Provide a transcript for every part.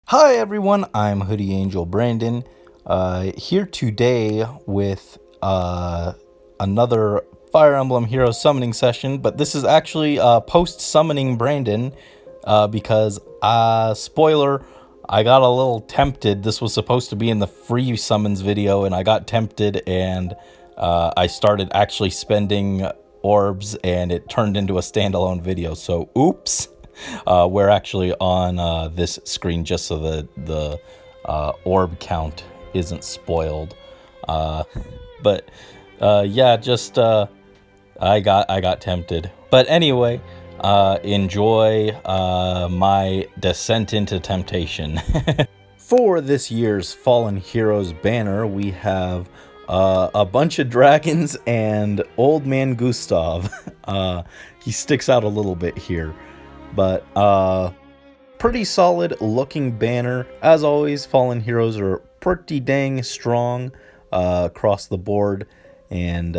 Hi everyone, I'm Hoodie Angel Brandon, here today with another Fire Emblem Hero summoning session, but this is actually post-summoning Brandon, because, spoiler, I got a little tempted. This was supposed to be in the free summons video, and I got tempted, and I started actually spending orbs, and it turned into a standalone video, so oops. We're actually on this screen just so the orb count isn't spoiled. But yeah, just I got tempted. But anyway, enjoy my descent into temptation. For this year's Fallen Heroes banner, we have a bunch of dragons and Old Man Gustav. He sticks out a little bit here. But pretty solid looking banner. As always, Fallen Heroes are pretty dang strong across the board, and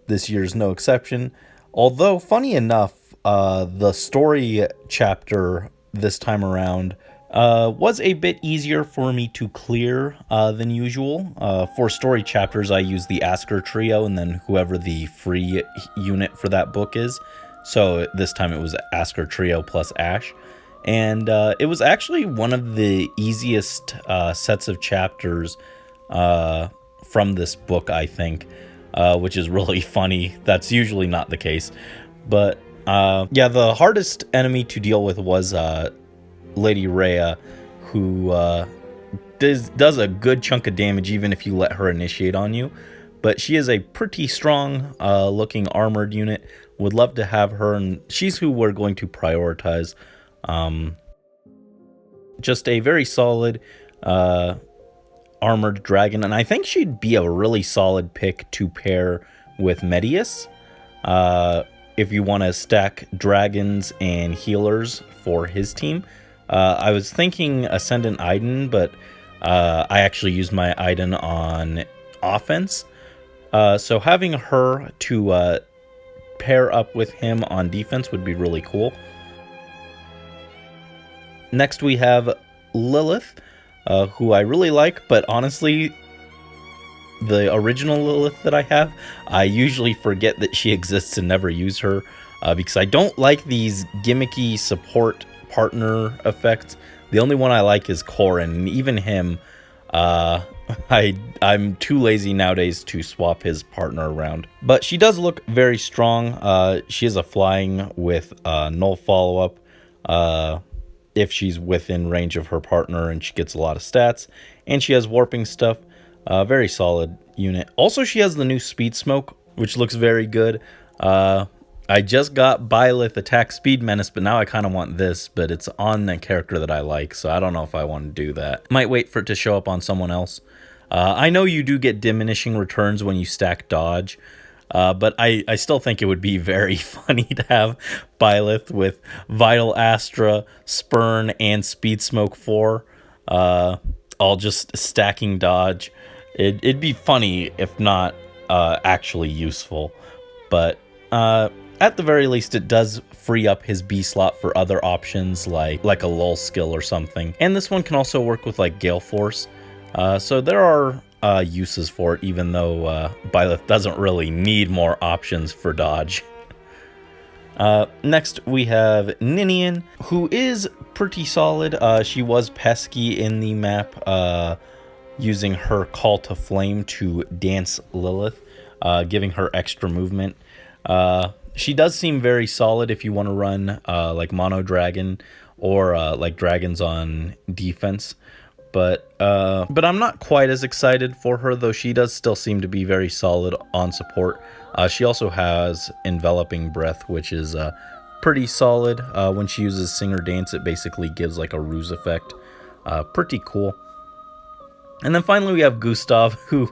this year's no exception. Although, funny enough, the story chapter this time around was a bit easier for me to clear than usual. For story chapters, I use the Asker trio and then whoever the free unit for that book is. So this time it was Asker Trio plus Ash. And it was actually one of the easiest sets of chapters from this book, I think, which is really funny. That's usually not the case. But yeah, the hardest enemy to deal with was Lady Rhea, who does a good chunk of damage even if you let her initiate on you. But she is a pretty strong looking armored unit. Would love to have her, and she's who we're going to prioritize. Just a very solid armored dragon, and I think she'd be a really solid pick to pair with Medius if you want to stack dragons and healers for his team. I was thinking Ascendant Iden, but I actually used my Iden on offense. So having her to pair up with him on defense would be really cool. Next we have Lilith, who I really like, but honestly, the original Lilith that I have, I usually forget that she exists and never use her, because I don't like these gimmicky support partner effects. The only one I like is Korin, and even him, I'm too lazy nowadays to swap his partner around. But she does look very strong. She is a flying with null follow-up if she's within range of her partner, and she gets a lot of stats. And she has warping stuff. Very solid unit. Also, she has the new Speed Smoke, which looks very good. I just got Byleth Attack Speed Menace, but now I kind of want this, but it's on the character that I like, so I don't know if I want to do that. Might wait for it to show up on someone else. I know you do get diminishing returns when you stack dodge, but I still think it would be very funny to have Byleth with Vital Astra, Spurn, and Speed Smoke 4, all just stacking dodge. It'd be funny if not actually useful, but at the very least, it does free up his B slot for other options like a lull skill or something. And this one can also work with like Gale Force. So there are uses for it, even though Byleth doesn't really need more options for dodge. Next, we have Ninian, who is pretty solid. She was pesky in the map, using her Call to Flame to dance Lilith, giving her extra movement. She does seem very solid if you want to run like Mono Dragon or like dragons on defense. But I'm not quite as excited for her, though she does still seem to be very solid on support. She also has Enveloping Breath, which is pretty solid. When she uses Sing or Dance, it basically gives like a ruse effect. Pretty cool. And then finally we have Gustav, who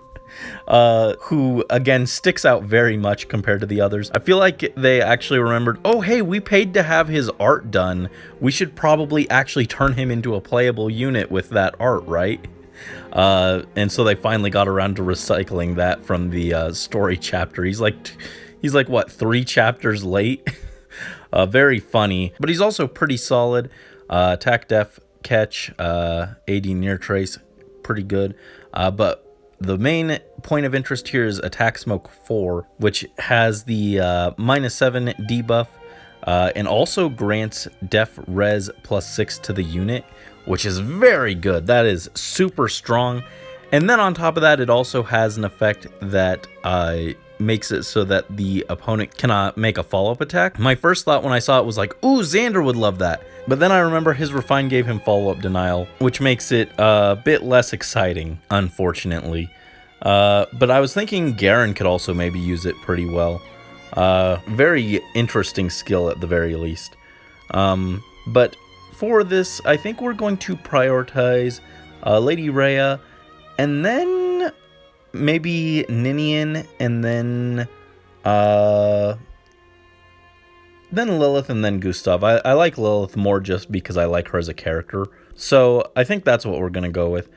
again sticks out very much compared to the others. I feel like they actually remembered, oh hey, we paid to have his art done. We should probably actually turn him into a playable unit with that art, right? And so they finally got around to recycling that from the story chapter. He's like what, 3 chapters late? Very funny, but he's also pretty solid. Attack, def, catch, AD near trace, pretty good. But the main point of interest here is Attack Smoke 4, which has the -7 debuff, and also grants def res +6 to the unit, which is very good. That is super strong. And then on top of that, it also has an effect that makes it so that the opponent cannot make a follow-up attack. My first thought when I saw it was like, ooh, Xander would love that. But then I remember his Refine gave him follow-up denial, which makes it a bit less exciting, unfortunately. But I was thinking Garen could also maybe use it pretty well. Very interesting skill at the very least. But for this, I think we're going to prioritize Lady Rhea, and then maybe Ninian, and then Lilith, and then Gustav. I like Lilith more just because I like her as a character. So I think that's what we're going to go with.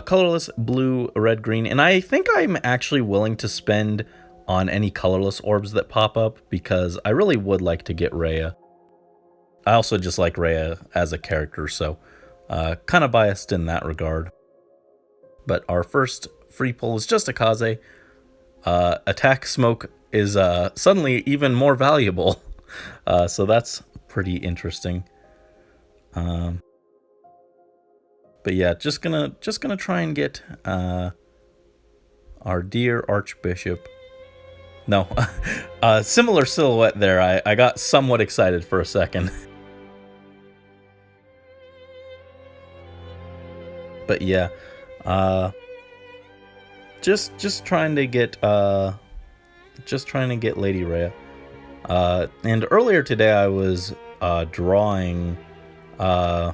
Colorless, blue, red, green. And I think I'm actually willing to spend on any colorless orbs that pop up, because I really would like to get Rhea. I also just like Rhea as a character, so kind of biased in that regard. But our first free pull is just a Kaze. Attack Smoke is suddenly even more valuable, so that's pretty interesting. But yeah, just gonna try and get our dear Archbishop. No, similar silhouette there. I got somewhat excited for a second. But yeah, just trying to get Lady Rhea. And earlier today I was drawing. I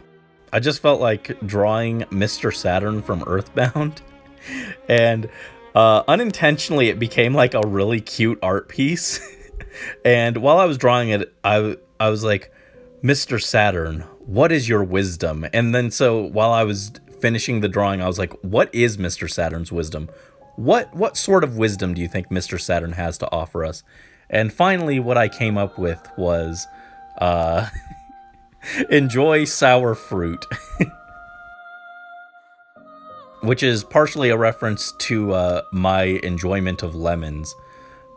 just felt like drawing Mr. Saturn from Earthbound, and unintentionally it became like a really cute art piece. And while I was drawing it, I was like, Mr. Saturn, what is your wisdom? And then so while I was finishing the drawing, I was like, what is Mr. Saturn's wisdom? What sort of wisdom do you think Mr. Saturn has to offer us? And finally what I came up with was enjoy sour fruit. Which is partially a reference to my enjoyment of lemons.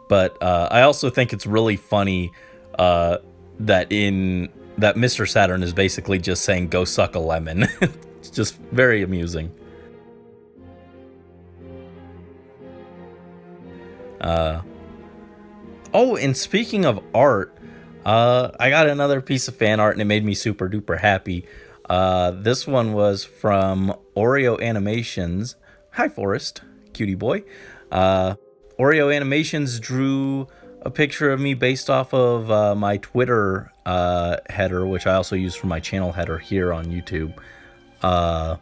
But I also think it's really funny that Mr. Saturn is basically just saying, go suck a lemon. It's just very amusing. Oh, and speaking of art, I got another piece of fan art and it made me super duper happy. This one was from Oreo Animations. Hi, Forrest, cutie boy. Oreo Animations drew a picture of me based off of my Twitter header, which I also use for my channel header here on YouTube. I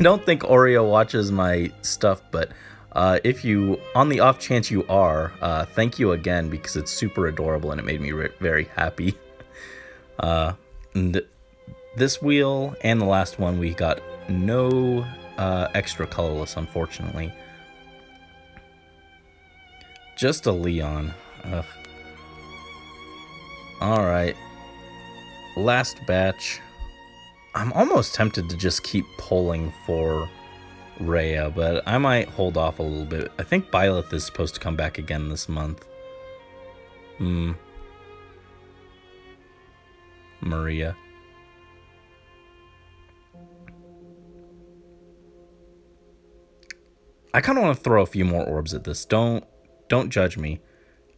don't think Oreo watches my stuff, but if you, on the off chance you are, thank you again, because it's super adorable and it made me very happy. And this wheel and the last one, we got no extra colorless, unfortunately. Just a Leon. Ugh. Alright. Last batch. I'm almost tempted to just keep pulling for Rhea, but I might hold off a little bit. I think Byleth is supposed to come back again this month. Maria. I kind of want to throw a few more orbs at this. Don't judge me.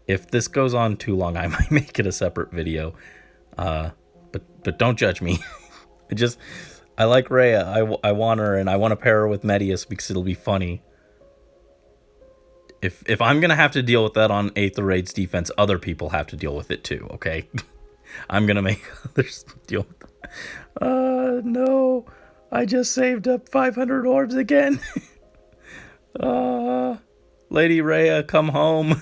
If this goes on too long, I might make it a separate video. But don't judge me. I like Rhea. I want her, and I want to pair her with Medius because it'll be funny. If I'm gonna have to deal with that on Aether Raid's defense, other people have to deal with it too. Okay, I'm gonna make others deal with it. No, I just saved up 500 orbs again. Lady Rhea, come home.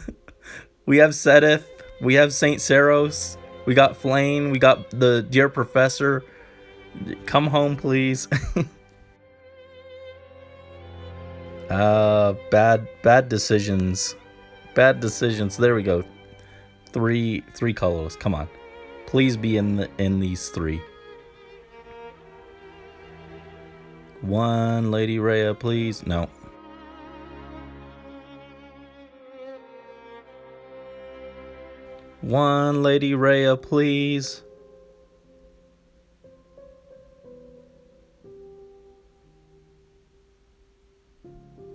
We have Sedith. We have Saint Saros. We got Flame. We got the Dear Professor. Come home, please. Bad decisions. Bad decisions. There we go. Three colors. Come on. Please be in these three. One Lady Rhea, please. No. One Lady Rhea, please.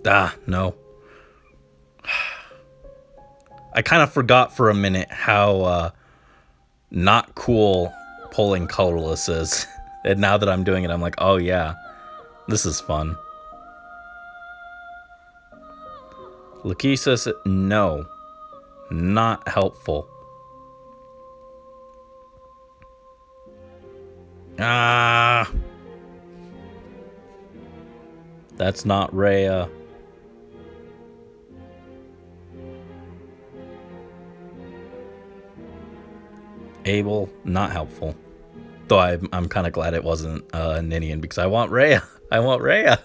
Ah, no. I kind of forgot for a minute how not cool pulling colorless is. And now that I'm doing it, I'm like, oh yeah, this is fun. Lakeisha, no. Not helpful. Ah. That's not Rhea. Abel, not helpful. Though I'm kind of glad it wasn't Ninian because I want Rhea. I want Rhea.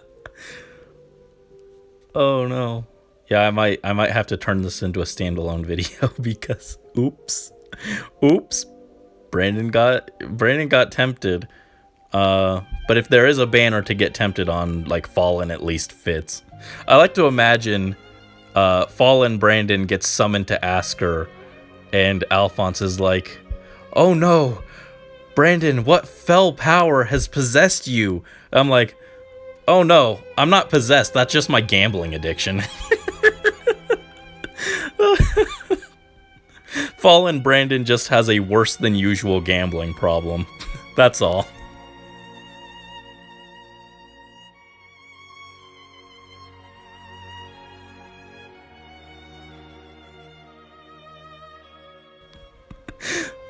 Oh no. Yeah, I might have to turn this into a standalone video because oops. Brandon got tempted. But if there is a banner to get tempted on, like Fallen at least fits. I like to imagine Fallen Brandon gets summoned to Asker and Alphonse is like, "Oh no, Brandon, what fell power has possessed you?" I'm like, "Oh no, I'm not possessed. That's just my gambling addiction." Fallen Brandon just has a worse than usual gambling problem. That's all.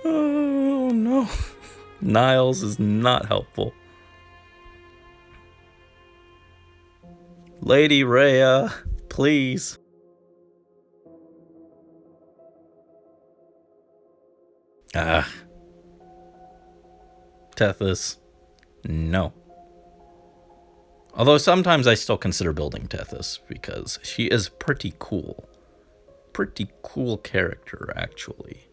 Oh no. Niles is not helpful. Lady Rhea, please. Tethys, no. Although sometimes I still consider building Tethys because she is pretty cool. Pretty cool character, actually.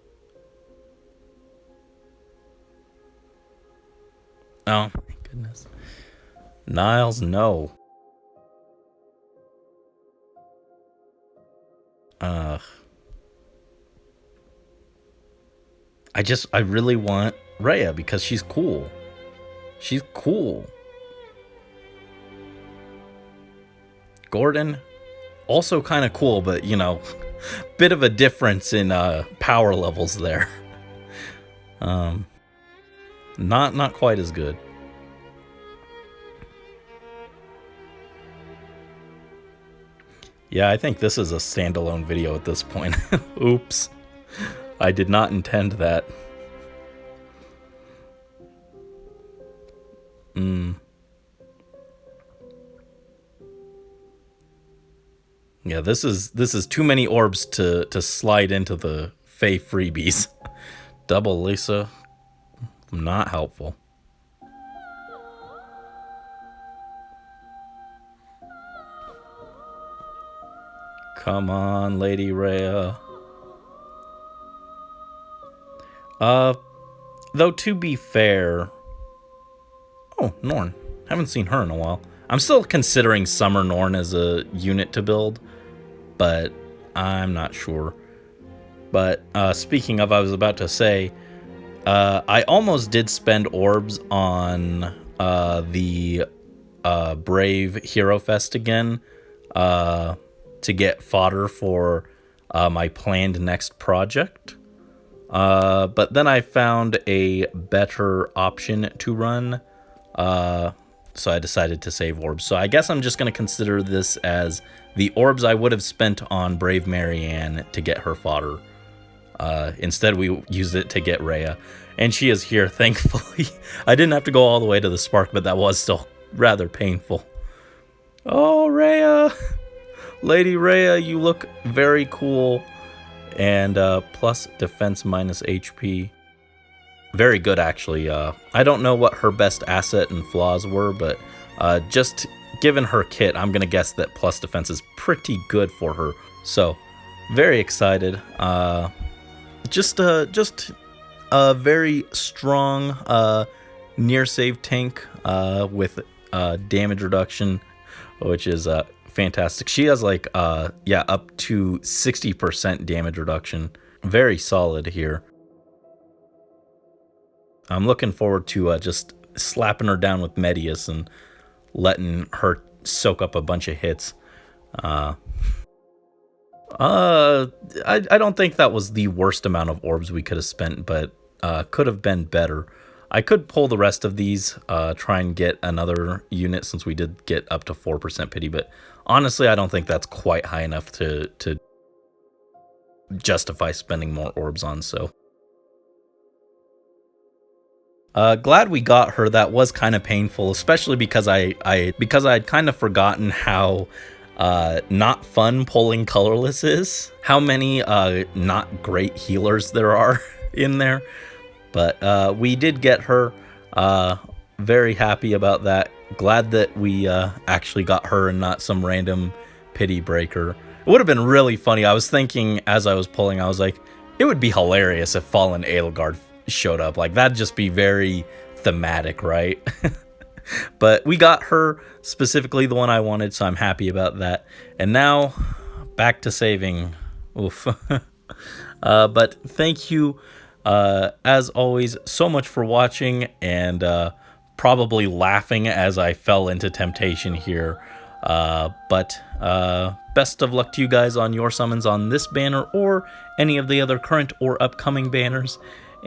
Oh, my goodness. Niles, no. I really want Rhea because she's cool. She's cool. Gordon, also kind of cool, but you know, bit of a difference in power levels there. Not quite as good. Yeah, I think this is a standalone video at this point. Oops. I did not intend that. Yeah, this is too many orbs to slide into the Fae freebies. Double Lisa, not helpful. Come on, Lady Rhea. Though to be fair... Oh, Norn. Haven't seen her in a while. I'm still considering Summer Norn as a unit to build, but I'm not sure. But speaking of, I was about to say, I almost did spend orbs on the Brave Hero Fest again to get fodder for my planned next project. But then I found a better option to run, so I decided to save orbs. So I guess I'm just going to consider this as the orbs I would have spent on Brave Marianne to get her fodder. Instead, we used it to get Rhea. And she is here, thankfully. I didn't have to go all the way to the Spark, but that was still rather painful. Oh, Rhea! Lady Rhea, you look very cool. And plus defense minus HP. Very good, actually. I don't know what her best asset and flaws were, but just given her kit, I'm gonna guess that plus defense is pretty good for her. So, very excited. Just a very strong near save tank with damage reduction, which is fantastic. She has like up to 60% damage reduction. Very solid here. I'm looking forward to just slapping her down with Medius and letting her soak up a bunch of hits. I don't think that was the worst amount of orbs we could have spent, but could have been better. I could pull the rest of these, try and get another unit since we did get up to 4% pity, but honestly, I don't think that's quite high enough to justify spending more orbs on, so. Glad we got her. That was kind of painful, especially because I'd kind of forgotten how not fun pulling colorless is. How many not great healers there are in there. But we did get her. Very happy about that. Glad that we actually got her and not some random pity breaker. It would have been really funny. I was thinking as I was pulling, I was like, it would be hilarious if Fallen Edelgard showed up. Like, that'd just be very thematic, right? But we got her, specifically the one I wanted, so I'm happy about that. And now back to saving. Oof. But thank you as always so much for watching, and probably laughing as I fell into temptation here. But best of luck to you guys on your summons on this banner or any of the other current or upcoming banners.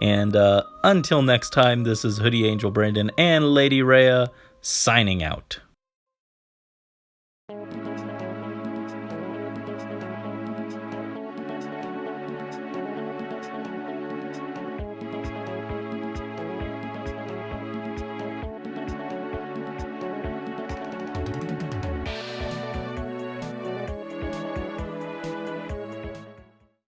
And until next time, this is Hoodie Angel Brandon and Lady Rhea signing out.